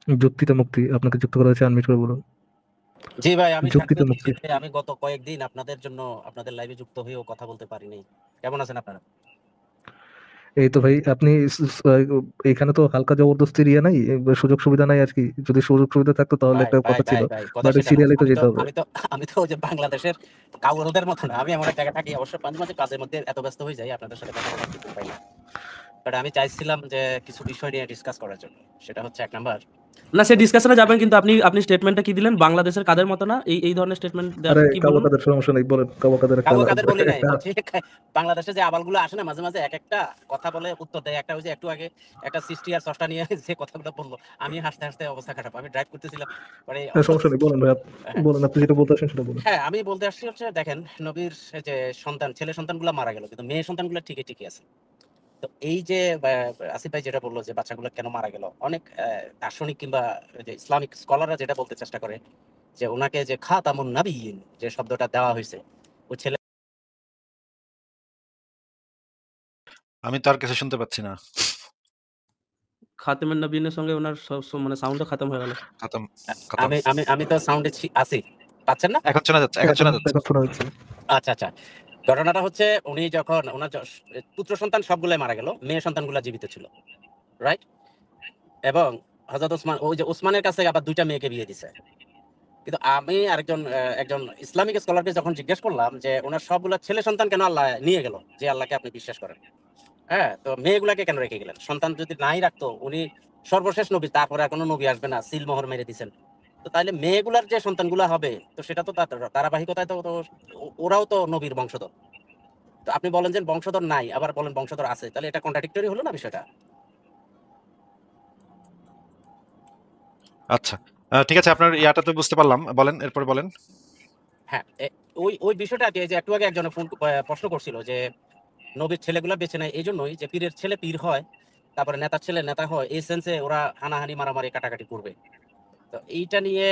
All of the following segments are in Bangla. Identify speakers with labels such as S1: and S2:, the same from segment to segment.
S1: যুক্তিতে মুক্তি, আপনাকে যুক্ত করা হয়েছে, আনমিউট করে বলুন।
S2: জি ভাই, আমি
S1: যুক্তিতে
S2: সাক্ষ্য দিচ্ছি
S1: মুক্তি।
S2: যে আমি গত কয়েকদিন আপনাদের জন্য আপনাদের লাইভে যুক্ত হয়েও কথা বলতে পারিনি। কেমন আছেন আপনারা?
S1: এই তো ভাই, আপনি এখানে তো হালকা জবরদস্তির ইয়ে নাই, সুযোগ সুবিধা নাই আর কি। যদি সুযোগ সুবিধা থাকতো তাহলে
S2: ভাই
S1: একটা
S2: ভাই
S1: কথা ছিল,
S2: ভাই ভাই কথা
S1: বাট
S2: সেটা না।
S1: সিরিয়ালে তো
S2: আমি তো
S1: যেতে হবে।
S2: আমি তো আমি তো ওই যে বাংলাদেশের কাউরলদের মতো না। আমি এমন এক জায়গায় থাকি, অবশ্য মাঝে মাঝে কাজের মধ্যে এত ব্যস্ত হয়ে যাই আপনাদের সাথে কথা বলার সুযোগ পাই না। বাট আমি চাইছিলাম যে কিছু বিষয় নিয়ে ডিসকাস করার জন্য। সেটা হচ্ছে এক নাম্বার,
S3: না, সে ডিসকাশনে যাবেন, কিন্তু আপনি আপনি স্টেটমেন্টটা কি দিলেন? বাংলাদেশের কাদের মতো না, এই ধরনের স্টেটমেন্ট
S1: আরে
S3: কি
S1: কাবু
S3: বলুন?
S1: কাদের সমস্যা নেই, বলেন কাবু কাদের একটা
S2: কাউকে কাদের বলি নাই, বলছি বাংলাদেশে যে আবালগুলো আসে না মাঝে মাঝে এক একটা কথা বলে উত্তর দেয়। একটা ওই যে একটু আগে একটা সৃষ্টি আর স্রষ্টা নিয়ে যে কথাগুলো বললো, আমি হাসতে হাসতে অবস্থা খারাপ। আমি ড্রাইভ করতেছিলাম, মানে
S1: সমস্যা নেই, বলেন ভাই,
S2: হ্যাঁ
S1: বলেন, আপনি যেটা বলতে আসেন সেটা বলেন।
S2: হ্যাঁ, আমি বলতে আসছি হচ্ছে দেখেন, নবীর যে সন্তান ছেলে সন্তানগুলো মারা গেল, কিন্তু মেয়ে সন্তানগুলো ঠিকই ঠিকই আছে। তো এই যে আসিফ ভাই যেটা বললো যে বাচ্চাগুলো কেন মারা গেল, অনেক দার্শনিক কিংবা যে ইসলামিক স্কলাররা যেটা বলতে চেষ্টা করে যে ওনাকে যে খাতামুন নাবিয়্যিন যে শব্দটা দেওয়া হয়েছে, ওই ছেলে
S4: আমি তো আর কিছু শুনতে পাচ্ছি না।
S3: খাতেমের নবীনের সঙ্গে ওনার মানে সাউন্ডও খতম হয়ে গেল।
S4: খতম খতম।
S2: আমি আমি আমি তো সাউন্ডে আছি, পাচ্ছেন না?
S4: এখন শোনা যাচ্ছে, এখন শোনা যাচ্ছে।
S1: এখন শোনা যাচ্ছে।
S2: আচ্ছা আচ্ছা, ঘটনাটা হচ্ছে উনি যখন ওনার পুত্র সন্তান সবগুলাই মারা গেল, মেয়ে সন্তানগুলো জীবিত ছিল, রাইট? এবং হযরত ওসমান, ওই যে ওসমানের কাছে আবার দুইটা মেয়েকে বিয়ে দিছে। কিন্তু আমি আরেকজন একজন ইসলামিক স্কলারকে যখন জিজ্ঞেস করলাম যে ওনার সবগুলো ছেলে সন্তান কেন আল্লাহ নিয়ে গেল, যে আল্লাহকে আপনি বিশ্বাস করেন, হ্যাঁ, তো মেয়েগুলাকে কেন রেখে গেলেন? সন্তান যদি নাই রাখতো, উনি সর্বশেষ নবী, তারপরে আর কোনো নবী আসবে না, সিল মোহর মেরে দিছেন। তো তাইলে মেয়েগুলার যে সন্তানগুলা হবে, তো সেটা তো ধারাবাহিকতায় তো ওরাও তো নবীর বংশধর। তো আপনি বলেন যে বংশধর নাই, আবার বলেন বংশধর আছে, তাহলে এটা কন্ট্রাডিক্টরি হলো না বিষয়টা?
S4: আচ্ছা, ঠিক আছে, আপনার ইয়াটা তো বুঝতে পারলাম, বলেন এরপরে বলেন।
S2: হ্যাঁ, ওই ওই বিষয়টা কি, যে একটু আগে একজন ফোন প্রশ্ন করছিল যে নবীর ছেলেগুলা বেঁচে নাই এই জন্যই যে পীরের ছেলে পীর হয়, তারপরে নেতার ছেলে নেতা হয়, এই সেন্সে ওরা হানাহানি মারামারি কাটাকাটি করবে। তো এইটা নিয়ে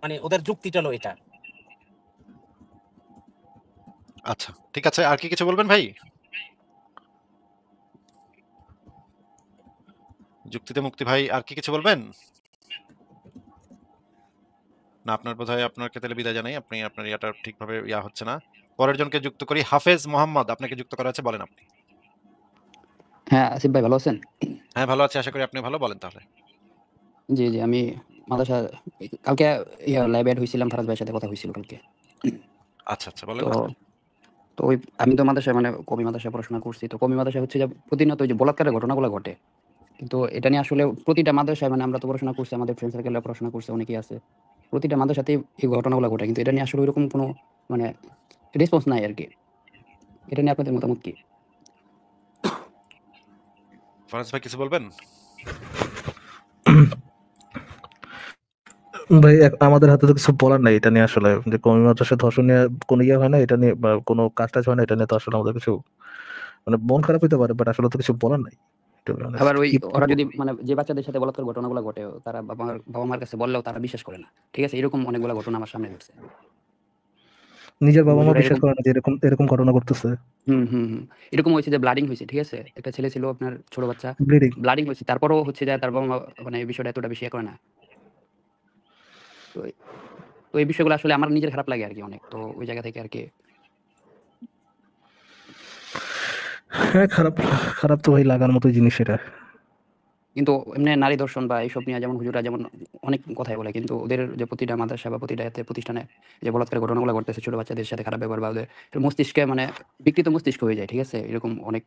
S2: মানে ওদের যুক্তিটা হলো এটা।
S4: আচ্ছা, ঠিক আছে, আর কি কিছু বলবেন ভাই? যুক্তিতে মুক্তি ভাই, আর কি কিছু বলবেন? না, আপনার বোধহয় আপনাকে তাহলে বিদায় জানাই। আপনি আপনার ইয়াটা ঠিকভাবে ইয়া হচ্ছে না। পরের জনকে যুক্ত করি। হাফেজ মোহাম্মদ, আপনাকে যুক্ত করা আছে, বলেন আপনি।
S5: হ্যাঁ, আসিফ ভাই ভালো আছেন?
S4: হ্যাঁ, ভালো আছি, আশা করি আপনি ভালো। বলেন তাহলে।
S5: জি, জি, আমি মাদ্রাসা কালকে লাইভে এড হইছিলাম, ফারাজ ভাইয়ের সাথে কথা হইছিল কালকে।
S4: আচ্ছা আচ্ছা, বলেন
S5: তো
S4: তাহলে।
S5: তো ওই আমি তো মাদ্রাসায় মানে কওমি মাদ্রাসায় পড়াশোনা করছি। তো কওমি মাদ্রাসায় হচ্ছে যে প্রতিনিয়ত ওই যে বলাৎকারের ঘটনাগুলো ঘটে। কিন্তু এটা নিয়ে আসলে প্রতিটা মাদ্রাসায় মানে আমরা তো পড়াশোনা করছি, আমাদের ফ্রেন্ড সার্কেলরা পড়াশোনা করছে, অনেকেই আছে। প্রতিটা মাদ্রাসাতেই এই ঘটনাগুলো ঘটে। কিন্তু এটা নিয়ে আসলে ওইরকম কোনো মানে রেসপন্স নাই আরকি। এটা নিয়ে আপনাদের মতামত কি?
S4: ফরাজ ভাই কিছু বলবেন?
S1: ভাই আমাদের হাতে তো কিছু বলার নাই এটা নিয়ে, আসলে যে কওমি মাদ্রাসায় ধর্ষণ নিয়ে কোনো ইয়ে হয় না এটা নিয়ে, বা কোনো কাজ টাজ হয় না এটা নিয়ে, তো আসলে আমাদের কিছু মানে মন খারাপ হইতে পারে, বাট আসলে তো কিছু বলার নাই, to be honest।
S5: আবার ওই
S1: কি
S5: ওরা যদি মানে যে বাচ্চাদের সাথে বলাৎকার ঘটনাগুলো ঘটে, তারা বাবা-মার কাছে বললেও তারা বিশ্বাস করে না। ঠিক আছে? এরকম অনেকগুলা ঘটনা আমার সামনে ঘটছে।
S1: নিজের বাবা মা
S5: হুজুরা
S1: বিশ্বাস
S5: এরকম
S1: করে না যে এরকম এরকম ঘটনা ঘটতেছে।
S5: হুম, হুম, হুম। এরকম হয়েছে যে ব্লাডিং হইছে, ঠিক আছে? একটা ছেলে ছিল আপনার ছোট বাচ্চা,
S1: ব্লিডিং।
S5: ব্লাডিং হইছে। তারপরেও হচ্ছে যে তার বাবা-মা মানে এই বিষয়টা এতটা বেশি ইয়ে করে না। তো তো এই বিষয়গুলো আসলে আমার নিজের খারাপ লাগে আরকি অনেক। তো ওই জায়গা থেকে আরকি
S1: হ্যাঁ, খারাপ খারাপ তো ভাই লাগার মতো জিনিস এটা।
S5: কিন্তু এমনি নারী ধর্ষণ বা এইসব নিয়ে যেমন হুজুররা যেমন অনেক কথাই বলে, কিন্তু ওদের যে প্রতিটা মাদ্রাসা বা প্রতিটা প্রতিষ্ঠানে যে বলাৎকারের ঘটনাগুলো ঘটতেছে, ছোট বাচ্চাদের সাথে খারাপ ব্যবহার বা ওদের মস্তিষ্কে মানে বিকৃত মস্তিষ্ক হয়ে যায়, ঠিক আছে? এরকম অনেক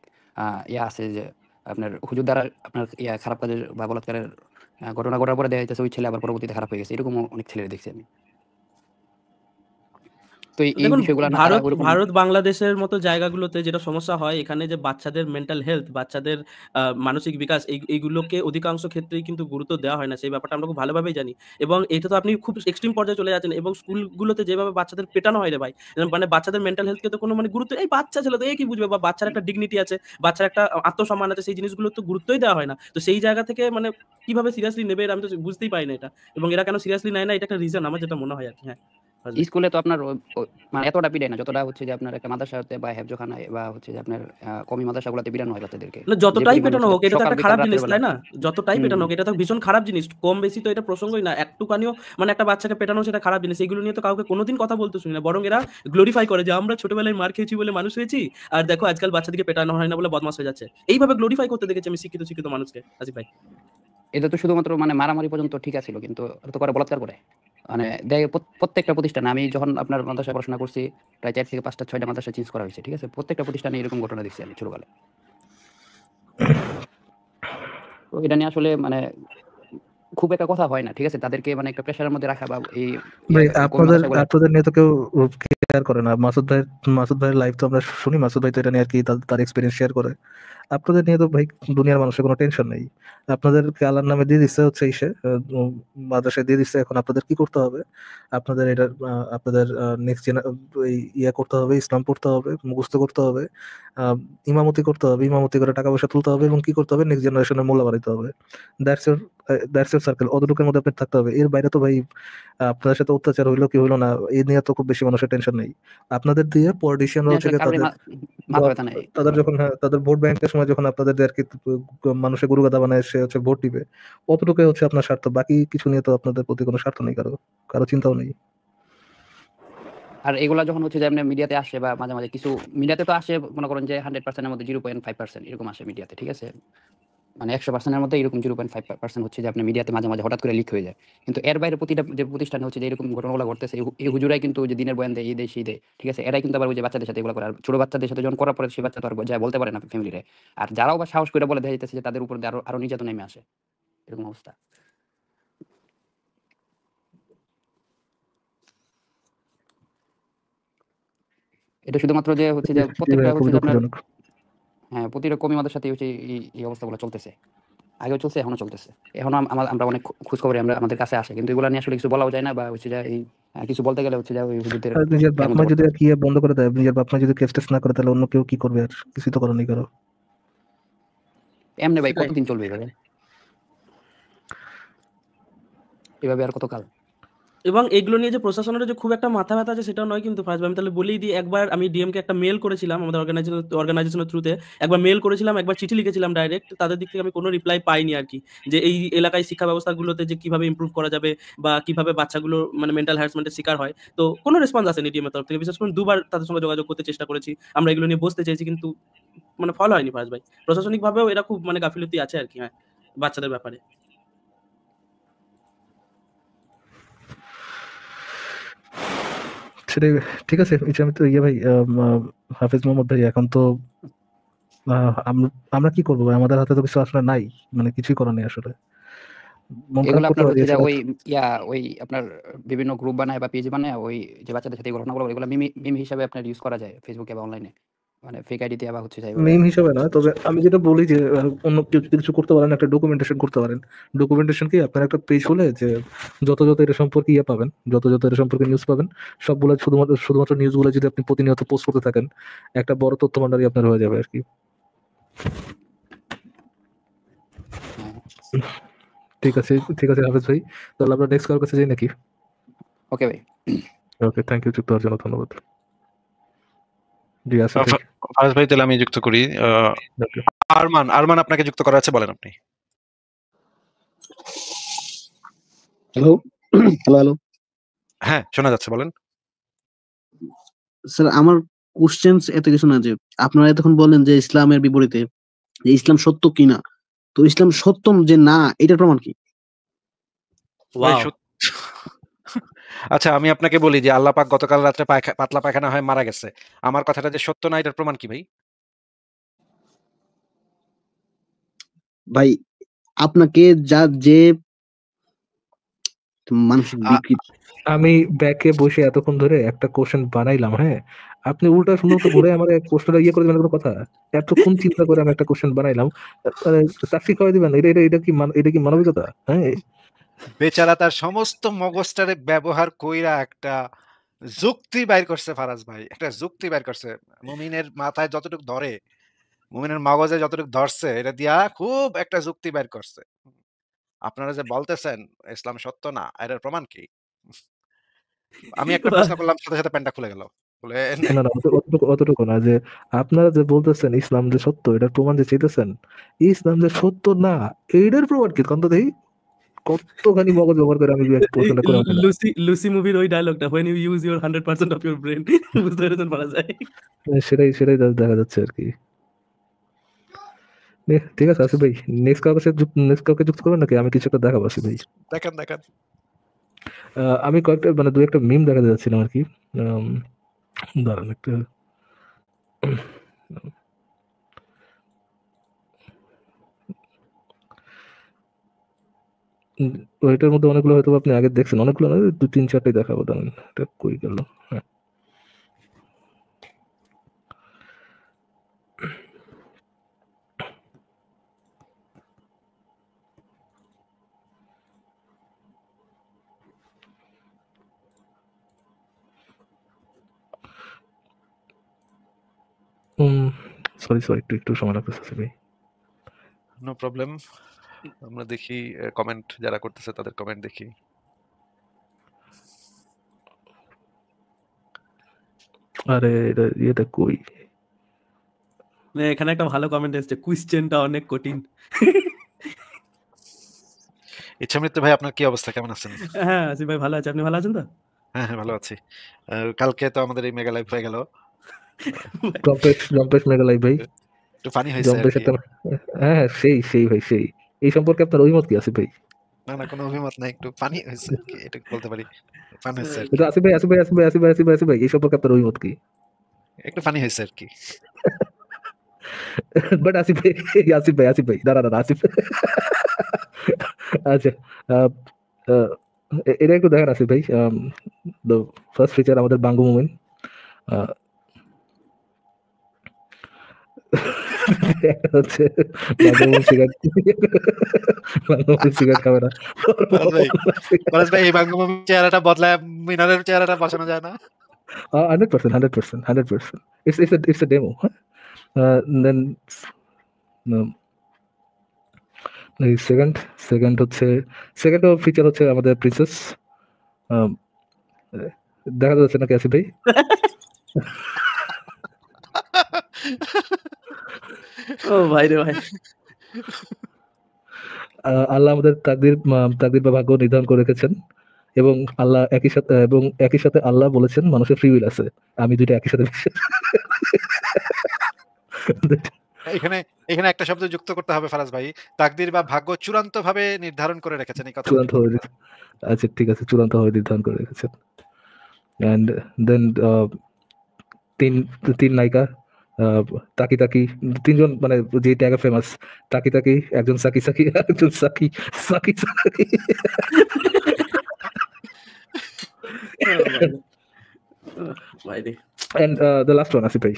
S5: ইয়া আছে যে আপনার হুজুর দ্বারা আপনার খারাপ কাজের বা বলাৎকারের ঘটনা ঘটার পরে দেখা যাইতেছে ওই ছেলে আবার পরবর্তীতে খারাপ হয়ে গেছে। এরকমও অনেক ছেলের দেখছি আমি। তো এই
S3: দেখুন,
S5: বিষয়গুলো না তারা
S3: ভারত
S5: ওরকম
S3: ভারত বাংলাদেশের মতো জায়গাগুলোতে যেটা সমস্যা হয়, এখানে যে বাচ্চাদের মেন্টাল হেলথ, বাচ্চাদের মানসিক বিকাশ, এইগুলোকে অধিকাংশ ক্ষেত্রেই কিন্তু গুরুত্ব দেওয়া হয় না। সেই ব্যাপারটা আমরা খুব ভালোভাবেই জানি। এবং এটা তো আপনি খুব এক্সট্রিম পর্যায়ে চলে যাচ্ছেন, এবং স্কুলগুলোতে যেভাবে বাচ্চাদের পেটানো হয় রে ভাই, মানে বাচ্চাদের মেন্টাল হেলথকে তো কোনো মানে গুরুত্ব, এই বাচ্চা ছেলে তো কি বুঝবে, বা বাচ্চার একটা ডিগনিটি আছে, বাচ্চার একটা আত্মসম্মান আছে, সেই জিনিসগুলো তো গুরুত্বই দেওয়া হয় না। তো সেই জায়গা থেকে মানে কিভাবে সিরিয়াসলি নেবে, আমি তো বুঝতেই পারি না এটা। এবং এরা কেন সিরিয়াসলি নেয় না, এটা একটা রিজন আমার যেটা মনে হয় আর কি। হ্যাঁ। ফারাজ ভাই।
S5: স্কুলে তো আপনার মানে এতটা পিটায় না যতটা হচ্ছে যে আপনার একটা মাদ্রাসাতে বা হেফজখানায় বা হচ্ছে যে আপনার কওমি মাদ্রাসাগুলোতে পিটানো হয় বাচ্চাদেরকে।
S3: না
S5: যে
S3: যতটাই
S5: পরিমাণ
S3: পেটানো
S5: হচ্ছে যে
S3: হোক এটা তো
S5: সকাল,
S3: একটা
S5: বিকাল,
S3: খারাপ
S5: রাতের
S3: জিনিস,
S5: বেলা
S3: তাই না? যতটাই
S5: হুম,
S3: পেটানো হোক এটা তো ভীষণ খারাপ জিনিস। কম বেশি তো এটা প্রসঙ্গই না। একটুখানিও মানে একটা বাচ্চাকে পেটানো সেটা খারাপ জিনিস। এগুলো নিয়ে তো কাউকে কোনোদিন কথা বলতে শুনি না। বরং এরা গ্লোরিফাই করে যে আমরা ছোটবেলায় মার খেয়েছি বলে মানুষ হয়েছি। আর দেখো আজকাল বাচ্চাদেরকে পেটানো হয় না বলে বদমাশ হয়ে যাচ্ছে। এইভাবে গ্লোরিফাই করতে দেখেছি আমি শিক্ষিত মানুষকে। আসিফ ভাই।
S5: এটা তো শুধুমাত্র মানে মারামারি পর্যন্ত ঠিক আছিল কিন্তু ওরা তো করে বলাৎকার করে। মানে দেখে প্রত্যেকটা প্রতিষ্ঠানে আমি যখন আপনার মাদ্রাসায় পড়াশোনা করছি প্রায় ৪ থেকে ৫টা ৬টা মাদ্রাসা চেঞ্জ করা হয়েছে। ঠিক আছে? প্রত্যেকটা প্রতিষ্ঠানে এরকম ঘটনা দেখছি আমি ছোটবেলায়। তো এটা নিয়ে আসলে মানে খুব একটা কথা হয় না। ঠিক আছে? তাদেরকে মানে একটা প্রেশারের মধ্যে রাখা বা এই
S1: ভাই
S5: কওমি
S1: আপনাদের
S5: মাদ্রাসাগুলা
S1: আপনাদের নিয়ে তো কেউ কেয়ার করে না। মাসুদ ভাইয়ের লাইভ তো আমরা শুনি, মাসুদ ভাই তো এটা নিয়ে আর কি তার এক্সপিরিয়েন্স শেয়ার করে। আপনাদের নিয়ে তো ভাই দুনিয়ার মানুষের কোনো টেনশন নেই। আপনাদেরকে আল্লাহর নামে দিয়ে দিচ্ছে হচ্ছে ইসে মাদ্রাসায় দিয়ে দিচ্ছে। এখন আপনাদের কি করতে হবে? আপনাদের এটা আপনাদের নেক্সট ইয়ে করতে হবে, ইসলাম পড়তে হবে, মুখস্থ করতে হবে, আহ, ইমামতি করতে হবে, ইমামতি করে টাকা পয়সা তুলতে হবে এবং কি করতে হবে নেক্সট জেনারেশনের মূল্য বাড়াইতে হবে। That's your circle. অতটুকুর মধ্যে আপনি থাকতে হবে। এর বাইরে তো ভাই আপনাদের সাথে অত্যাচার হইলো কি হইলো না এই নিয়ে তো খুব বেশি মানুষের টেনশন নেই। আপনাদের দিয়ে পলিটিশিয়ানরা
S5: নিয়ে
S1: হচ্ছে
S5: আসলে
S1: গিয়ে
S5: কারোরই মাথা ব্যথা নাই
S1: তাদের
S5: এগুলোর
S1: যখন তাদের ভোট ব্যাংকের সময় যখন আপনাদের দিয়ে আর কি মানুষের গুরু গাদা বানায় সে হচ্ছে ভোট দিবে, অতটুকুই হচ্ছে আপনার স্বার্থ। বাকি কিছু নিয়ে তো আপনাদের প্রতি কোনো স্বার্থ নেই, কারো চিন্তাও নেই।
S5: আর এগুলা যখন হচ্ছে যে আপনার মিডিয়াতে আসে বা মাঝে, মাঝে কিছু মিডিয়াতে তো আসে মনে করেন যে 100% এর মধ্যে 0.5% এরকম আসে মিডিয়াতে। ঠিক আছে? মানে 100% এর মধ্যে এরকম 0.5% হচ্ছে যে আপনার মিডিয়াতে মাঝে, মাঝে হঠাৎ করে লিক হয়ে যায়। কিন্তু এর বাইরে প্রতিটা যে প্রতিষ্ঠানে হচ্ছে যে এরকম ঘটনাগুলো ঘটতেছে এই হুজুরাই কিন্তু যে দিনের বয়ান দেয়, এই দেয়, সেই দেয়। ঠিক আছে? এরাই কিন্তু আবার ওই যে বাচ্চাদের সাথে এগুলো করে। আর ছোট বাচ্চাদের সাথে যখন করার পরে সেই বাচ্চা তো আর যায় বলতে পারে না ফ্যামিলিরে। আর যারাও বা সাহস করে বলে দেখা যাইতেছে যে তাদের উপর দিয়ে আরো নির্যাতন নেমে আসে। এরকম অবস্থা। এটা শুধুমাত্র যে হচ্ছে যে
S1: জি
S5: প্রত্যেকটা
S1: ভাই,
S5: হচ্ছে
S1: খুবই
S5: যে আপনার
S1: দুঃখজনক।
S5: হ্যাঁ, প্রতিটা কওমি মাদ্রাসার সাথে হচ্ছে এই অবস্থাগুলো চলতেছে। আগেও চলছে, এখনো চলতেছে। এখনো আমরা অনেক খোঁজখবর আমাদের কাছে আসে। কিন্তু এগুলা নিয়ে আসলে কিছু বলাও যায় না বা হচ্ছে যে এই কিছু বলতে গেলে হচ্ছে যে ওই হুজুরদের
S1: আর নিজের
S5: গায়ের
S1: বাপ মা
S5: মধ্যে
S1: যদি
S5: পড়তে
S1: আর
S5: হয়।
S1: কি বন্ধ করে দেয়, নিজের বাপ মা যদি কেস টেস না করে, তাহলে অন্য কেউ কি করবে? আর কিছুই তো করার নেই কারো।
S5: এমনি ভাই
S3: সেটাই।
S5: কতদিন চলবে এভাবে? এভাবে আর কতকাল?
S3: এবং এগুলো নিয়ে যে প্রশাসনের যে খুব একটা মাথা ব্যথা আছে সেটাও নয় কিন্তু ফার্স্ট। আমি তাহলে বলেই দিই, একবার আমি ডিএমকে একটা মেল করেছিলাম আমাদের অর্গানাইজেশনের থ্রুতে। একবার মেল করেছিলাম, একবার চিঠি লিখেছিলাম ডাইরেক্ট। তাদের দিক থেকে আমি কোনো রিপ্লাই পাইনি আর কি। যে এই এলাকায় শিক্ষা ব্যবস্থাগুলোতে যে কিভাবে ইমপ্রুভ করা যাবে বা কিভাবে বাচ্চাগুলো মানে মেন্টাল হ্যারাসমেন্টের শিকার হয়। তো কোনো রেসপন্স আসেনি ডিএমের তরফ থেকে। বিশেষ করে দুবার তাদের সঙ্গে যোগাযোগ করতে চেষ্টা করেছি। আমরা এগুলো নিয়ে বসতে চেয়েছি কিন্তু মানে ফল হয়নি ফার্স্ট ভাই। প্রশাসনিকভাবেও এরা খুব মানে গাফিলতি আছে আর কি, হ্যাঁ, বাচ্চাদের ব্যাপারে।
S1: সেটাই। ঠিক আছে, আমি তো ইয়ে ভাই, হাফিজ মোহাম্মদ ভাই, এখন তো আমরা আমরা কি করবো ভাই? আমাদের হাতে তো কিছু আসলে নাই, মানে কিছুই করার নেই আসলে। মন খারাপ
S5: এগুলো
S1: করতে
S5: আপনার
S1: পারি
S5: হচ্ছে যে
S1: এছাড়া।
S5: ওই ওই আপনার বিভিন্ন গ্রুপ বানায় বা পেজ বানায় ওই যে বাচ্চাদের সাথে এই ঘটনাগুলো এগুলো মিম হিসাবে আপনার ইউজ করা যায় ফেসবুকে বা অনলাইনে। মানে ফেক আইডি দিয়ে বা হচ্ছে যে এভাবে
S1: মিম হিসাবে না,
S5: কিছু
S1: তবে আমি যেটা বলি যে অন্য কেউ যদি কিছু করতে পারেন, একটা ডকুমেন্টেশন করতে পারেন। ডকুমেন্টেশন কি, আপনার একটা পেজ হলে যে যত এটা সম্পর্কে ইয়ে পাবেন, যত এটা সম্পর্কে নিউজ পাবেন, সবগুলো শুধুমাত্র নিউজগুলো যদি আপনি প্রতিনিয়ত পোস্ট করতে থাকেন, একটা বড় তথ্য ভান্ডারই আপনার হয়ে যাবে আর কি।
S5: হ্যাঁ।
S1: ঠিক আছে, ঠিক আছে হাফেজ ভাই, তাহলে আমরা নেক্সট কারোর কাছে যাই নাকি?
S5: ওকে ভাই।
S1: ওকে, থ্যাংক ইউ, যুক্ত হওয়ার জন্য ধন্যবাদ। জি আসিফ ভাই।
S4: ফারাজ ভাই তাহলে আমি যুক্ত করি।
S1: ওকে।
S4: আরমান আপনাকে যুক্ত করা আছে, বলেন আপনি।
S6: হ্যালো হ্যালো হ্যালো
S4: হ্যাঁ, শোনা যাচ্ছে, বলেন।
S6: স্যার, আমার কোশ্চেন্স এত কিছু না যে আপনারা এতক্ষণ বললেন যে ইসলামের বিপরীতে যে ইসলাম সত্য কিনা, তো ইসলাম সত্য যে না এটার প্রমাণ কি?
S4: ভাই
S3: ওয়াও!
S4: আচ্ছা, আমি আপনাকে বলি যে আল্লাহ পাক গতকাল রাত্রে পাতলা পায়খানা হয়ে মারা গেছে। আমার কথাটা যে সত্য না, এটার প্রমাণ কি ভাই?
S6: ভাই, আপনাকে যে মানসিক
S4: আ
S6: বিকৃতি।
S1: আমি ব্যাকে বসে এতক্ষণ ধরে একটা কোশ্চেন বানাইলাম, হ্যাঁ, আপনি উল্টা সুন্দর তো ঘুরে আমার কোশ্চেনটা ইয়ে করে দিবেন, কোনো কথা? এতক্ষণ চিন্তা করে আমি একটা কোশ্চেন বানাইলাম, চাকরি খাওয়াই দিবেন? এটা কি মানবিকতা? হ্যাঁ।
S4: বেচারা তার সমস্ত মগজটারে ব্যবহার কইরা একটা যুক্তি বাইর করছে ফারাজ ভাই। একটা যুক্তি বাইর করছে। মুমিনের মাথায় যতটুক ধরে, মুমিনের মগজে যতটুক ধরছে, এটা দিয়া খুব একটা যুক্তি বাইর করছে। আপনারা যে বলতেছেন ইসলাম সত্য না, এটার প্রমাণ কি? আমি একটা
S3: বাহ!
S4: প্রশ্ন করলাম সাথে, সাথে প্যান্টটা খুলে গেল। বলে
S1: না, না অতটুকু না যে আপনারা যে বলতেছেন ইসলাম যে সত্য এটার প্রমাণ যে চাইতেছেন, ইসলাম যে সত্য না এইটার প্রমাণ কি? কন্ত দেই কতখানি মগজ ব্যবহার করে আমি
S3: এই
S1: প্রশ্নটা করে ফেলা।
S3: লুসি মুভির ওই ডায়লগটা, "When you use your 100% of your brain" বুঝতে পেরেছেন ফারাজ ভাই?
S1: সেটাই দেখা যাচ্ছে আরকি। ঠিক আছে আসিফ ভাই, নেক্সট কাউকে যুক্ত করবেন নাকি? আমি কিছু একটা দেখাবো আসিফ ভাই।
S4: দেখেন, দেখেন।
S1: আমি কয়েকটা মানে ২ একটা মিম দেখাতে যাচ্ছিলাম আরকি। আম দাঁড়ান একটা ওইটার মধ্যে অনেকগুলো হয়তো আপনি আগে দেখছেন। অনেকগুলো না ২-৩-৪ টাই দেখাবো দাঁড়ান। এটা কই গেল? হ্যাঁ। সরি একটু সময় লাগতেছে আসিফ ভাই।
S4: No problem. আমরা দেখি কমেন্ট যারা করতেছে তাদের কমেন্ট দেখি।
S1: আরে ইয়েটা কই?
S3: এখানে একটা ভালো কমেন্ট এসছে, "কুইশ্চেনটা অনেক কঠিন।"
S4: ইচ্ছামৃত্যু ভাই আপনার কি অবস্থা? কেমন আছেন?
S3: হ্যাঁ, আসিফ ভাই ভালো আছি। আপনি ভালো আছেন তো?
S4: হ্যাঁ, হ্যাঁ, ভালো আছি। কালকে তো আমাদের এই মেগা লাইভ হয়ে গেল।
S1: জম্পেশ মেঘালয় ভাই।
S4: একটু ফানি হইছে
S1: জম্পেশ
S4: আরকি।
S1: একটা হ্যাঁ, সেই ভাই সেই। এই সম্পর্কে আপনার অভিমত কি আসিফ ভাই?
S4: না, না কোনো অভিমত নাই। একটু ফানি হইছে আরকি। এটুকু বলতে পারি। ফান হইছে আরকি।
S1: কিন্তু আসিফ ভাই এই সম্পর্কে আপনার অভিমত কি?
S4: একটু ফানি হইছে আরকি।
S1: বাট আসিফ ভাই দাঁড়ান আসিফ আচ্ছা আ এটা একটু দেখেন আসিফ ভাই। দ্য ফার্স্ট ফিচার আমাদের বাঙ্গু মুমিন। আ একটা হচ্ছে বাঙ্গু মুমিন সিগারেট খাবে না।
S4: ফারাজ ভাই, ফারাজ ভাই এই বাঙ্গমুমির চেহারাটা বদলায় মিনারের চেহারাটা বসানো যায় না?
S1: 100%. It's a demo. Huh? Then এই সেকেন্ড হচ্ছে সেকেন্ড ফিচার হচ্ছে আমাদের প্রিন্সেস। দেখা যাচ্ছে নাকি আসিফ ভাই?
S3: ও ভাই রে ভাই!
S1: আল্লাহ আমাদের তাকদির বা ভাগ্য নির্ধারণ করে রেখেছেন এবং একই সাথে আল্লাহ বলেছেন মানুষের ফ্রি উইল আছে। আমি দুইটা একই সাথে
S4: এখানে এখানে একটা শব্দ যুক্ত করতে হবে ফারাজ ভাই। তাকদির বা ভাগ্য চূড়ান্তভাবে নির্ধারণ করে রেখেছেন। এই কথাটা
S1: চূড়ান্ত
S4: যোগ করতে
S1: হয়ে
S4: হবে।
S1: আচ্ছা ঠিক আছে চূড়ান্তভাবে নির্ধারণ করে রেখেছেন। অ্যান্ড দেন তিন নায়িকা আহ, তাকি তিনজন মানে যে ট্যাগে ফেমাস তাকি একজন সাকি একজন সাকি
S3: ও ভাই রে! ওহ ভাই রে!
S1: And the last one Asif ভাই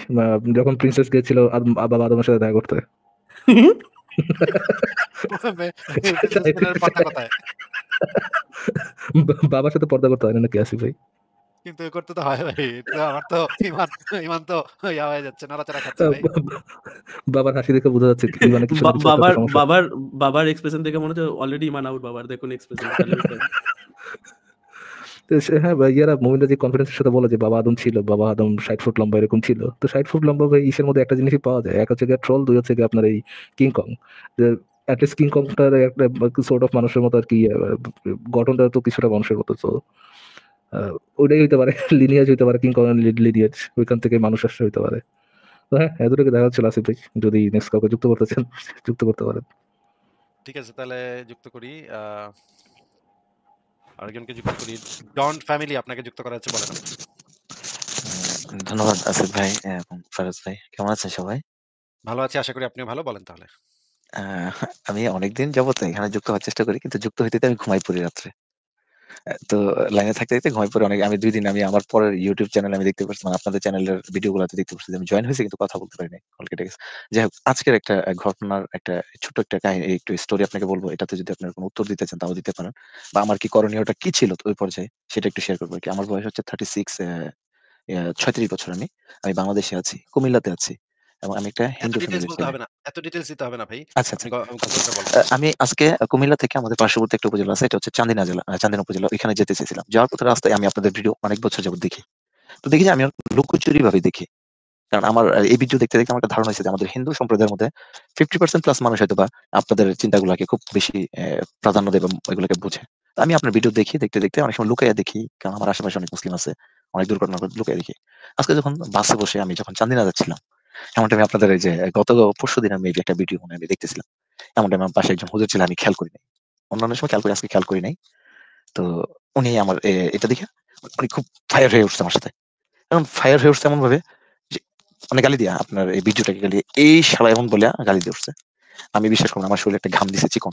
S1: যখন প্রিন্সেস গেছিল বাবা আদমের সাথে দেখা করতে
S4: প্রিন্সেস মিনারের পর্দা কোথায়?
S1: বাবার সাথে পর্দা করতে হয় না নাকি আসিফ ভাই?
S4: কিন্তু করতে তো হয় ভাই। তো আমার তো ইমান ইমান তো ইয়া হয়ে যাচ্ছে, নড়াচড়া খাচ্ছে ভাই।
S1: বাবার হাসি দেখে বোঝা যাচ্ছে ইমানে কিছু না কিছু একটা তো
S3: বাবার
S1: সমস্যা।
S3: বাবার বাবার এক্সপ্রেশন দেখে মনে হচ্ছে অলরেডি ইমান আউট বাবার। দেখুন এক্সপ্রেশনটা তাহলে বুঝতে পারবেন।
S1: তো হ্যাঁ ভাই ইয়ারা মুমিনরা যে কনফিডেন্সের সাথে বলে যে বাবা আদম ছিল, বাবা আদম ৬০ ফুট লম্বা এরকম ছিল। তো ৬০ ফুট লম্বা ভাই ইসের মধ্যে একটা জিনিসই পাওয়া যায়। এক হচ্ছে গিয়ে ট্রল, ২ হচ্ছে গিয়ে আপনার এই কিং কং। যে এটলিস্ট কিং কংটার একটা সর্ট অফ মানুষের মতো আরকি গঠনটা তো কিছুটা মানুষের মতো। তো আ ওইটাই হইতে পারে লিনিয়েজ হইতে পারে কিং কং এর লিনিয়েজ। ওইখান থেকে মানুষ আসছে হইতে পারে। তো হ্যাঁ, এতটুকু দেখা যাচ্ছিল আসিফ ভাই। যদি নেক্সট কাউকে যুক্ত করতে চান যুক্ত করতে পারেন।
S4: ঠিক আছে তাহলে যুক্ত করি। আরেকজনকে যুক্ত করি। ডন ফ্যামিলি আপনাকে যুক্ত করা হচ্ছে বলেন আপনি।
S7: ধন্যবাদ আসিফ ভাই এবং ফারাজ ভাই। কেমন আছেন সবাই?
S4: ভালো আছি, আশা করি আপনিও ভালো। বলেন তাহলে।
S7: আমি অনেকদিন যাবত এখানে যুক্ত হওয়ার চেষ্টা করি। কিন্তু যুক্ত হইতে আমি ঘুমাই পড়ি রাত্রে। তো লাইনে থাকতে ঘুমাই পড়ি অনেক। আমি ২ দিন আমার পরের YouTube চ্যানেলে আমি দেখতে পারছি মানে আপনাদের চ্যানেলের ভিডিওগুলাতে দেখতে পারছি যে আমি জয়েন হইছি কিন্তু কথা বলতে পারি নাই। কল কেটে গেছে। যাই হোক আজকের একটা ঘটনার একটা ছোট্ট একটা কাহিনী একটু স্টোরি আপনাকে বলব। এটাতে যদি আপনারা কোন উত্তর দিতে চান তাও দিতে পারেন। বা আমার কি করণীয়টা কি ছিল ওই পর্যায়ে সেটা একটু শেয়ার করব আরকি। আমার বয়স হচ্ছে 36 36 বছর আমি। আমি বাংলাদেশে আছি, কুমিল্লাতে আছি। এবং আমি একটা
S4: এত
S7: হিন্দু
S4: ডিটেইলস
S7: ফ্যামিলিতে
S4: বলতে
S7: ছেলে।
S4: হবে না। এত ডিটেইলস দিতে হবে না ভাই।
S7: আচ্ছা,
S4: আপনি
S7: আচ্ছা, আচ্ছা।
S4: ঘটনাটা বলেন।
S7: আমি আজকে কুমিল্লা থেকে আমাদের পার্শ্ববর্তী একটা উপজেলা আছে। এটা হচ্ছে চান্দিনা জেলা, চান্দিনা উপজেলা। ওইখানে যেতে চেয়েছিলাম। যাওয়ার পথে রাস্তায় আমি আপনাদের ভিডিও অনেক বছর যাবত দেখি। তো দেখি যে আমি লুকোচুরি ভাবে দেখি। কারণ আমার এই ভিডিও দেখতে, দেখতে আমার একটা ধারণা হয়েছে যে আমাদের হিন্দু সম্প্রদায়ের মধ্যে 50% প্লাস মানুষ হয়তোবা আপনাদের চিন্তাগুলাকে খুব বেশি প্রাধান্য দেয় এবং এগুলোকে বুঝে। তো আমি আপনার ভিডিও দেখি, দেখতে, দেখতে অনেক সময় লুকাইয়া দেখি। কারণ আমার আশেপাশে অনেক মুসলিম আছে। অনেক দুর্ঘটনা ঘটে লুকাইয়া দেখি। আজকে যখন বাসে বসে আমি যখন চান্দিনা যাচ্ছিলাম, এমন টাইমে আপনাদের এই যে গত পরশুদিন আমি একটা ভিডিও মনে হয় আমি দেখতেছিলাম। এমন টাইমে আমার পাশে একজন হুজুর ছিল, আমি খেয়াল করি নাই। অন্যান্য সময় খেয়াল করি, আজকে খেয়াল করি নাই। তো উনি আমার এটা দেখে উনি খুব ফায়ার হয়ে উঠছে আমার সাথে। এখন ফায়ার হয়ে উঠছে এমন ভাবে যে মানে গালি দিয়া আপনার এই ভিডিওটাকে গালি দিয়ে, এই শালা এমন বলে গালি দিয়ে উঠছে। আমি বিশ্বাস করুন আমার শরীরে একটা ঘাম দিছে চিকন।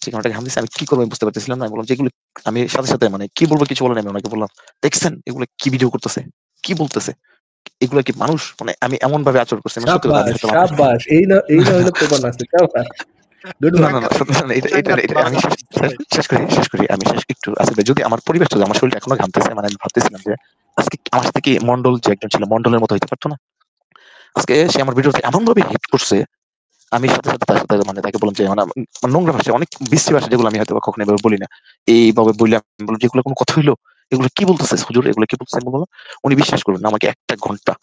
S7: চিকন একটা ঘাম দিছে। আমি কি করবো আমি বুঝতে পারতেছিলাম না। আমি বললাম যে এগুলো আমি সাথে, সাথে মানে কি বলবো কিছু বলে নাই। আমি ওনাকে বললাম, "দেখছেন এগুলো কি ভিডিও করতেছে? কি বলতেছে? এগুলো কি মানুষ?" মানে আমি এমন ভাবে আচরণ করছি। মানে সত্যি কথা আমি
S1: সাব্বাস,
S7: হয়তো আপনার
S1: সাব্বাস। এই না হইলো প্রমাণ আছে। সাব্বাস। গুড
S7: না,
S1: ওয়ান।
S7: না, না,
S4: সাংঘাতিক
S7: সত্যি না, এটা এটা
S4: সাংঘাতিক
S7: এটা
S4: ভাবে
S7: আমি
S4: জবাব দিচ্ছেন ভাই।
S7: শেষ করি। আমি একটু আসলে যদি আমার পরিবেশটা যদি আমার শরীরটা এখনো ঘামতেছে, মানে আমি ভাবতেছিলাম যে আজকে আমার সাথে কি মন্ডল যে একজন ছিল, মন্ডলের মতো হইতে পারতো না? আজকে সে আমার ভিডিওতে এমনভাবে হিট করছে, আমি সাথে, সাথে তার সাথে মানে তাকে বললাম যে মানে নোংরা ভাষা, অনেক বিশ্রী ভাষা যেগুলো আমি হয়তো কখনো এভাবে বলি না। এইভাবে বললাম, আমি বললাম যে, "এগুলো কোনো কথা হইলো? এগুলো কি বলতেছে হুজুর? এগুলো কি বলতেছে?" আমি বললাম। উনি বিশ্বাস করবেন না আমাকে ১ ঘন্টা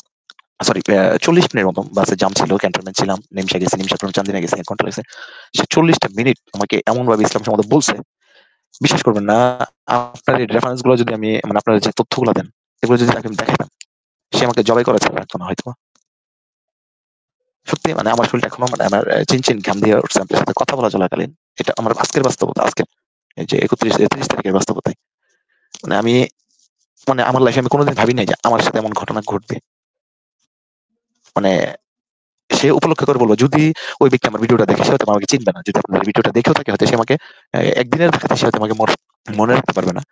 S7: সরি ৪০ মিনিটের মতো বাসে জাম ছিল, ক্যান্টনমেন্ট ছিলাম। নিমশা গেছি, নিমশা from চান্দিনা গেছি, ১ ঘন্টা লাগছে। সে ৪০ টা মিনিট আমাকে এমনভাবে ইসলাম সম্বন্ধে বলছে, বিশ্বাস করবেন না, আপনার এই রেফারেন্স গুলো যদি আমি মানে আপনার যে তথ্যগুলো দেন, এগুলো যদি তাকে আমি দেখাইতাম, সে আমাকে জবাই করা ছাড়া রাখতো না হয়তোবা। সত্যি মানে আমার শরীরটা এখনো মানে আমার চিনচিন ঘাম দিয়ে উঠছে আপনার সাথে কথা বলা চলাকালীন। এটা আমার আজকের বাস্তবতা। আজকের এই যে ৩০ তারিখের বাস্তবতায়। মানে আমি মানে আমার লাইফে আমি কোনোদিন ভাবি নাই যে আমার সাথে এমন ঘটনা ঘটবে। মানে সে উপলক্ষ করে বলব, যদি ওই ব্যক্তি আমার ভিডিওটা দেখে সে হয়তো আমাকে চিনবে না। যদি আপনার ভিডিওটা দেখেও থাকে হয়তো সে আমাকে একদিনের ভিত্তিতে সে হয়তো আমাকে মনে রাখতে পারবে না।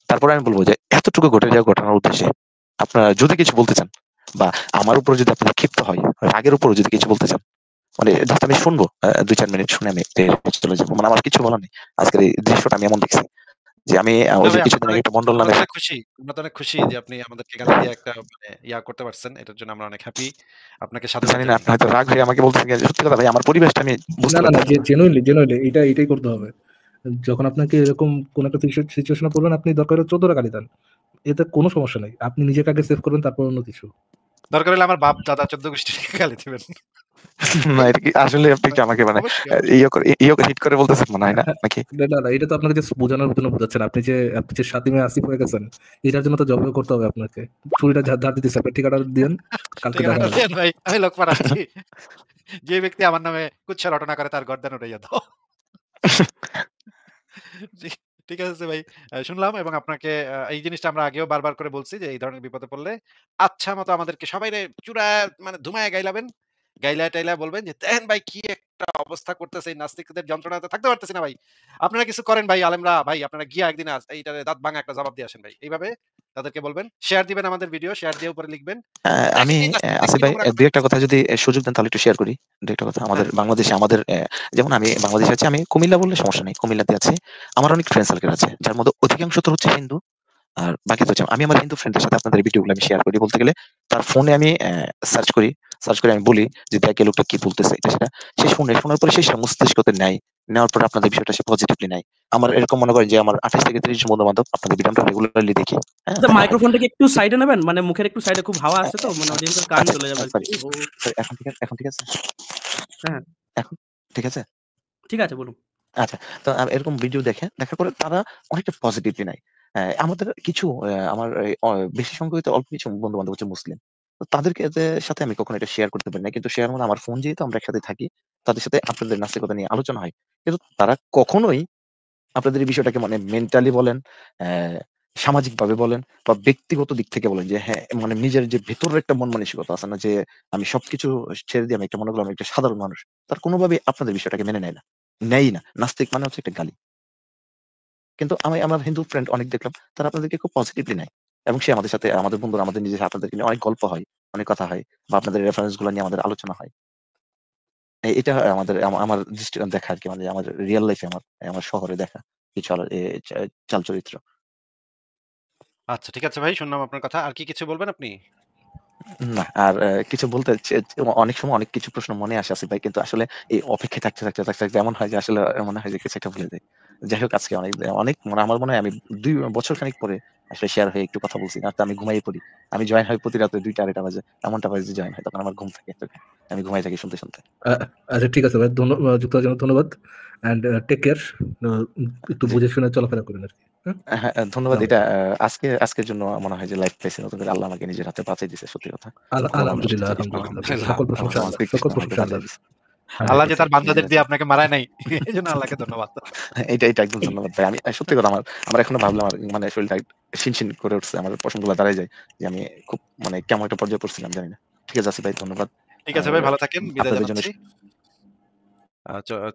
S7: তারপরে আমি বলব যে এতটুকু ঘটে যাওয়া ঘটনার উদ্দেশ্যে আপনারা যদি কিছু বলতে চান বা আমার উপর যদি আপনারা ক্ষিপ্ত হয়, রাগের উপরও যদি কিছু বলতে চান, মানে জাস্ট আমি শুনবো ২-৪ মিনিট শুনে আমি চলে যাবো। মানে আমার কিছু বলার নেই। আজকের এই দৃশ্যটা আমি এমন দেখছি যে আমি
S4: না
S7: ওই যে
S4: ভাই
S7: কিছুদিন আগে একটা মন্ডল
S4: আমরা
S7: নামে
S4: তো অনেক খুশি। আমরা তো অনেক খুশি যে আপনি আমাদেরকে গালি দিয়ে একটা মানে করতে পারছেন। এটার জন্য আমরা অনেক হ্যাপি। আপনাকে সাধুবাদ
S7: জানি না
S4: জানাই।
S7: আপনি হয়তো রাগ হয়ে আমাকে বলতেছেন, সত্যি কথা ভাই আমার পরিবেশটা আমি বুঝতে
S1: না, না, না,
S7: পারতেছি না।
S1: জেনুইনলি এটাই করতে হবে। যখন আপনাকে এরকম কোন একটা সিচুয়েশনে পড়বেন, আপনি দরকার হলে ১৪ টা গালি দেন। এতে কোনো সমস্যা নাই। আপনি নিজেকে আগে সেভ করবেন, তারপর অন্য কিছু।
S4: দরকার হলে আমার বাপ, দাদা, ১৪ গোষ্ঠীকে গালি দিবেন।
S7: না এটা কি আসলে আপনি কি আমাকে মানে
S4: অবশ্যই, অবশ্যই।
S7: ইয়ে করে হিট করে বলতেছেন মনে হয় না নাকি?
S1: না, এটা তো আপনাকে জাস্ট বোঝানোর জন্য বোঝাচ্ছেন। আপনি যে শাতিমে আসিফ হয়ে গেছেন, এটার জন্য তো জবাব করতে হবে আপনাকে। ছুরিটা ধার দিতেছে, আপনি ঠিকাটা দিয়েন, কালকে দেখা
S4: ঠিকানাটা
S1: হবে।
S4: দেন ভাই। আমি লোক পাঠাচ্ছি। যে ব্যক্তি আমার নামে কুৎসা রটনা করে তার গর্দান উড়াইয়া দাও। জি, ঠিক আছে ভাই। শুনলাম এবং আপনাকে এই জিনিসটা আমরা আগেও বারবার করে বলছি যে এই ধরনের বিপদে পড়লে আচ্ছা মতো আমাদেরকে সবাইরে চূড়ায় মানে ধুমায় গাইলাবেন। গাইলায়-টাইলায় বলবেন যে, "দেখেন ভাই কি একটা অবস্থা করতেছে এই নাস্তিকদের যন্ত্রণাতে থাকতে পারতেছি না ভাই। আপনারা কিছু করেন ভাই আলেমরা ভাই আপনারা গিয়া একদিন এইটারে দাঁত ভাঙা একটা জবাব দিয়ে আসেন ভাই।" এইভাবে তাদেরকে বলবেন। শেয়ার দিবেন আমাদের ভিডিও, শেয়ার দিয়ে উপরে লিখবেন।
S7: আমি
S4: দেখেন এই নাস্তিকরা
S7: আসিফ
S4: কি
S7: ভাই
S4: নোংরা কথা
S7: ২-১ টা কথা
S4: কইতেছে।
S7: যদি সুযোগ দেন তাহলে একটু শেয়ার করি। ২-১ টা কথা আমাদের
S4: হ্যাঁ,
S7: বাংলাদেশে আমাদের যেমন আমি বাংলাদেশে আছি, আমি কুমিল্লা বললে সমস্যা নেই। কুমিল্লাতে আছি। আমার অনেক ফ্রেন্ড সার্কেল আছে। যার মধ্যে অধিকাংশ তো হচ্ছে হিন্দু। আর বাকি তো হচ্ছে আমি আমার হিন্দু ফ্রেন্ডের সাথে আপনাদের ভিডিওগুলো আমি শেয়ার করি। বলতে গেলে তার ফোনে আমি সার্চ করি। সার্চ করে আমি বলি যে, "দেখ এই লোকটা কি বলতেছে এটা সেটা।" সে শোনার পরে সে মস্তিষ্কতে নেয়। নেওয়ার পরে আপনাদের বিষয়টা সে পজিটিভলি নেয়। আমার এরকম মনে করেন যে আমার ২৮ থেকে ৩০ জন বন্ধু-বান্ধব আপনাদের ভিডিও আমরা রেগুলারলি দেখি। হ্যাঁ?
S3: আচ্ছা
S7: দেখা হয়।
S3: মাইক্রোফোনটাকে একটু সাইডে নেবেন? মানে মুখের একটু সাইডে খুব হাওয়া আসছে তো মানে অডিয়েন্সের কান
S7: আচ্ছা,
S3: চলে যাবে আরকি।
S7: সরি,
S3: ওহো!
S7: সরি এখন ঠিক আছে?
S3: হ্যাঁ,
S7: এখন ঠিক আছে?
S3: ঠিক আছে বলুন।
S7: আচ্ছা। তো এরকম ভিডিও দেখার পরে তারা অনেকটা পজিটিভলি নেয়। আমাদের কিছু আমার এই বেশি সংখ্যক হয়তো অল্প কিছু বন্ধু-বান্ধব হচ্ছে মুসলিম। তো তাদেরকে সাথে আমি কখনো এটা শেয়ার করতে পারি না। কিন্তু শেয়ার মানে আমার ফোন যেহেতু আমরা একসাথে থাকি, তাদের সাথে আপনাদের নাস্তিকতা নিয়ে আলোচনা হয়। কিন্তু তারা কখনোই আপনাদের এই বিষয়টাকে মানে মেন্টালি বলেন, সামাজিকভাবে বলেন বা ব্যক্তিগত দিক থেকে বলেন যে হ্যাঁ, মানে নিজের যে ভেতরের একটা মন মানসিকতা আছে না যে আমি সবকিছু ছেড়ে দিয়ে আমি একটা মনে করলাম আমি একটা সাধারণ মানুষ। তারা কোনোভাবেই আপনাদের বিষয়টাকে মেনে নেয় না। নেয়ই না। নাস্তিক মানে হচ্ছে একটা গালি। কিন্তু আমি আমার হিন্দু ফ্রেন্ড অনেক দেখলাম তারা আপনাদেরকে খুব পজিটিভলি নেয়। এবং সে আমাদের সাথে আমাদের বন্ধুরা আমাদের নিজের আপনাদেরকে নিয়ে অনেক গল্প হয়, অনেক কথা হয় বা আপনাদের রেফারেন্স গুলো নিয়ে আমাদের আলোচনা হয়। এটা আমাদের আমার দৃষ্টিকোণ দেখা আরকি মানে আমার রিয়াল লাইফ এ আমার শহরে দেখা কিছু চাল চরিত্র।
S4: আচ্ছা ঠিক আছে ভাই শুনলাম আপনার কথা। আর কি কিছু বলবেন আপনি?
S7: না আর কিছু বলতে অনেক সময় অনেক কিছু প্রশ্ন মনে আসে আসিফ ভাই, কিন্তু আসলে এই অপেক্ষায় থাকতে এমন হয় যে আসলে মনে হয় যে কিছু একটা ভুলে যাই। যাই হোক আজকে অনেক মানে আমার মনে হয় আমি ২ বছর খানিক পরে আসলে শেয়ার হয়ে একটু কথা বলছি। না তো আমি ঘুমাইয়ে পড়ি। আমি জয়েন হই প্রতি রাতে ২টা ২:৩০ বাজে। এমনটা বাজে যে জয়েন হয়। তখন আমার ঘুম থাকে চোখে। আমি ঘুমাই থাকি শুনতে।
S1: আচ্ছা ঠিক আছে ভাই, যুক্ত হওয়ার জন্য ধন্যবাদ। And take care. একটু
S7: জি।
S1: বুঝে শুনে চলাফেরা করবেন আরকি। হ্যাঁ?
S7: হ্যাঁ, ধন্যবাদ।
S1: আসসালামু
S7: এটা
S1: আলাইকুম।
S7: আজকের জন্য মনে হয় যে লাইফ পাইছি নতুন করে। আল্লাহ আমাকে নিজের হাতে বাঁচাই দিছে, সত্যি কথা। খুব ভালো
S1: আলহামদুলিল্লাহ,
S7: লাগছে।
S1: আলহামদুলিল্লাহ ভাই।
S4: আলহামদুলিল্লাহ।
S1: সকল প্রশংসা
S7: আমার
S1: আল্লাহর,
S7: মানসিক
S1: সকল
S7: আমাকে
S1: প্রশংসা
S7: বাঁচাই
S1: আল্লাহর।
S7: দিছে।
S4: আল্লাহ যে
S1: 100%।
S4: তার বান্দাদের দিয়ে আপনাকে মারায় নাই। এজন্য আল্লাহকে ধন্যবাদ।
S7: এটা একদম ধন্যবাদ ভাই। আমি সত্যি কথা আমার এখনো ভাবলে আমার মানে শরীরটা শিনশিন করে উঠছে। আমার পশমগুলো দাঁড়ায় যায় যে আমি খুব মানে কেমন একটা পর্যায়ে পড়ছিলাম জানি না। ঠিক আছে আসিফ ভাই, ধন্যবাদ।
S4: ঠিক আছে
S7: আর
S4: ভাই, ভালো থাকেন। বিদায়
S7: আপনাদের জন্য
S4: জানাচ্ছি।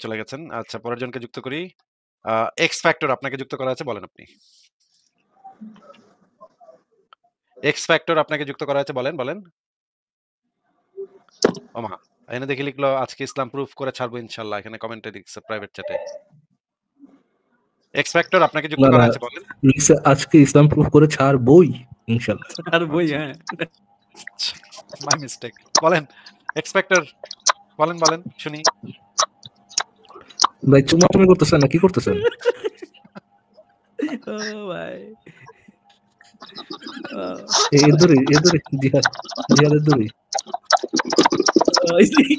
S4: চলে গেছেন। আচ্ছা, পরের জনকে যুক্ত করি। এক্স ফ্যাক্টর আপনাকে যুক্ত করা আছে, বলেন আপনি। এক্স ফ্যাক্টর আপনাকে যুক্ত করা আছে, বলেন। ওমা, এনে দেখি লিখলো আজকে ইসলাম প্রুফ করে ছাড়বো ইনশাআল্লাহ। এখানে কমেন্টে লিখছে প্রাইভেট চ্যাটে। এক্স ফ্যাক্টর আপনাকে যুক্ত
S1: না,
S4: করা
S1: না,
S4: আছে, বলেন।
S1: লিখছে আজকে ইসলাম প্রুফ করে ছাড়বই ইনশাআল্লাহ।
S3: আর বই
S4: আচ্ছা,
S3: হ্যাঁ।
S4: My mistake. বলেন এক্স ফ্যাক্টর, বলেন শুনি।
S1: ভাই চুমাচুমি করতেছেন না কি করতেছেন?
S3: ও ভাই। ও,
S1: এর দড়ি জিহাদের দড়ি।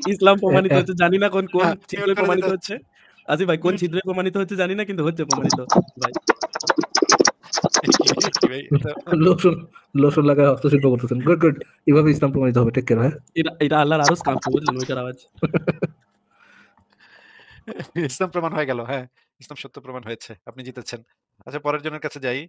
S3: ইসলাম
S1: এ-
S3: প্রমাণিত
S1: এ-
S3: হচ্ছে, জানি না কোন কোন
S4: মিউট
S3: ছিদ্রে
S4: করে দিতে
S3: প্রমাণিত
S4: হচ্ছে।
S3: হচ্ছে। আসিফ ভাই কোন
S4: মিউট।
S3: ছিদ্রে প্রমাণিত হচ্ছে জানি না, কিন্তু হচ্ছে প্রমাণিত ভাই।
S4: কি ভাই, এটা
S1: লোশন লোশন লাগায় হস্তশিল্প করতেছেন। Good good. এভাবে ইসলাম প্রমাণিত হবে। টেক কেয়ার ভাই।
S3: এটা আল্লাহর আরো কাঁপছে, বুঝলেন ওইটার আওয়াজ।
S4: ইসলাম প্রমাণ হয়ে গেল। হ্যাঁ, ইসলাম সত্য প্রমাণ হয়েছে। আপনি জিতেছেন। আচ্ছা, পরের জনের কাছে যাই।